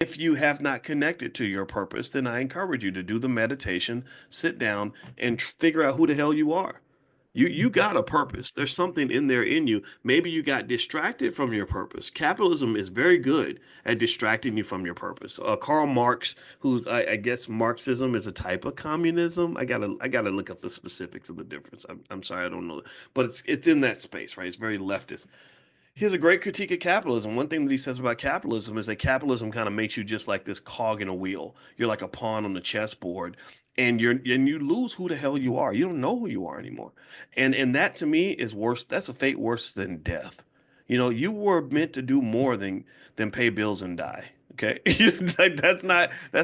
If you have not connected to your purpose, then I encourage you to do the meditation, sit down, and figure out who the hell you are. You got a purpose. There's something in there in you. Maybe you got distracted from your purpose. Capitalism is very good at distracting you from your purpose. Karl Marx, who's I guess Marxism is a type of communism. I gotta look up the specifics of the difference. I'm sorry, I don't know, but it's in that space, right? It's very leftist. He has a great critique of capitalism. One thing that he says about capitalism is that capitalism kind of makes you just like this cog in a wheel. You're like a pawn on the chessboard, and you lose who the hell you are. You don't know who you are anymore. And that to me is worse. That's a fate worse than death. You were meant to do more than pay bills and die. Okay, like that's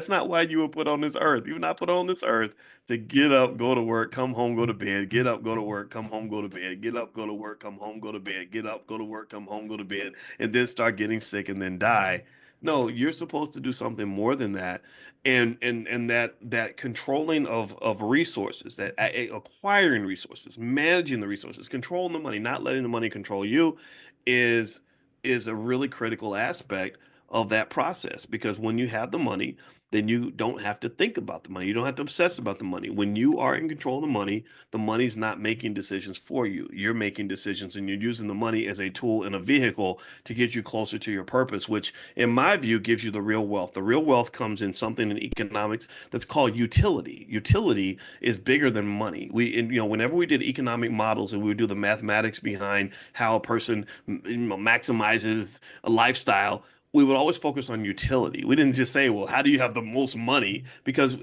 not why you were put on this earth. You were not put on this earth to get up, go to work, come home, go to bed, get up, go to work, come home, go to bed, get up, go to work, come home, go to bed, get up, go to work, come home, go to bed, and then start getting sick and then die. No, you're supposed to do something more than that. And that controlling of resources, that acquiring resources, managing the resources, controlling the money, not letting the money control you is is a really critical aspect of that process because when you have the money, then you don't have to think about the money. You don't have to obsess about the money. When you are in control of the money's not making decisions for you. You're making decisions and you're using the money as a tool and a vehicle to get you closer to your purpose, which in my view gives you the real wealth. The real wealth comes in something in economics that's called utility. Utility is bigger than money. Whenever we did economic models and we would do the mathematics behind how a person, maximizes a lifestyle, we would always focus on utility. We didn't just say, well, how do you have the most money? Because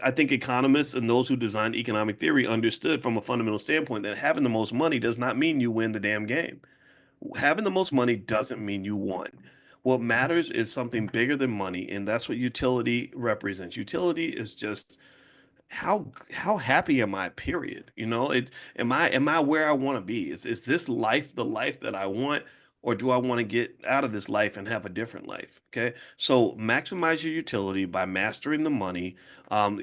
I think economists and those who designed economic theory understood from a fundamental standpoint that having the most money does not mean you win the damn game. Having the most money doesn't mean you won. What matters is something bigger than money, and that's what utility represents. Utility is just how happy am I, period? Am I where I want to be? Is this life the life that I want, or do I want to get out of this life and have a different life? Okay. So maximize your utility by mastering the money,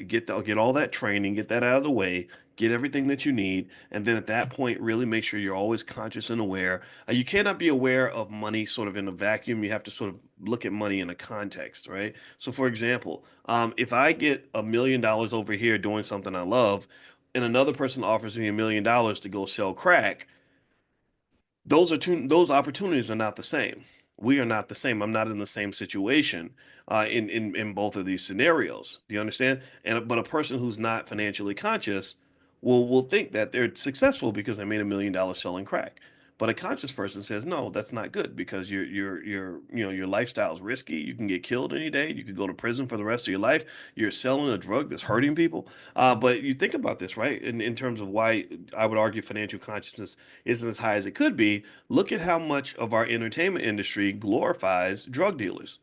get all that training, get that out of the way, get everything that you need, and then at that point, really make sure you're always conscious and aware. You cannot be aware of money sort of in a vacuum. You have to sort of look at money in a context, right? So, for example, if I get $1 million over here doing something I love, and another person offers me $1 million to go sell crack, those opportunities are not the same. We are not the same. I'm not in the same situation in both of these scenarios. Do you understand? But a person who's not financially conscious will think that they're successful because they made $1 million selling crack. But a conscious person says, no, that's not good because your lifestyle is risky. You can get killed any day. You could go to prison for the rest of your life. You're selling a drug that's hurting people. But you think about this, right? In terms of why I would argue financial consciousness isn't as high as it could be. Look at how much of our entertainment industry glorifies drug dealers,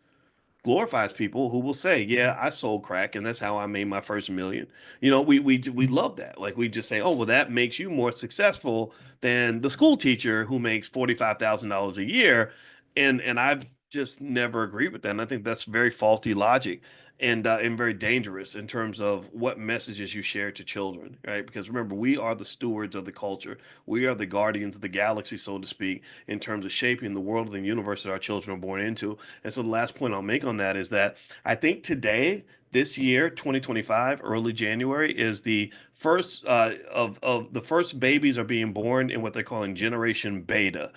glorifies people who will say, "Yeah, I sold crack, and that's how I made my first million." We love that. Like we just say, "Oh, well, that makes you more successful than the school teacher who makes $45,000 a year," and I've just never agreed with that. And I think that's very faulty logic. And very dangerous in terms of what messages you share to children, right? Because remember, we are the stewards of the culture. We are the guardians of the galaxy, so to speak, in terms of shaping the world and the universe that our children are born into. And so the last point I'll make on that is that I think today, this year, 2025, early January, is the first of the first babies are being born in what they're calling Generation Beta.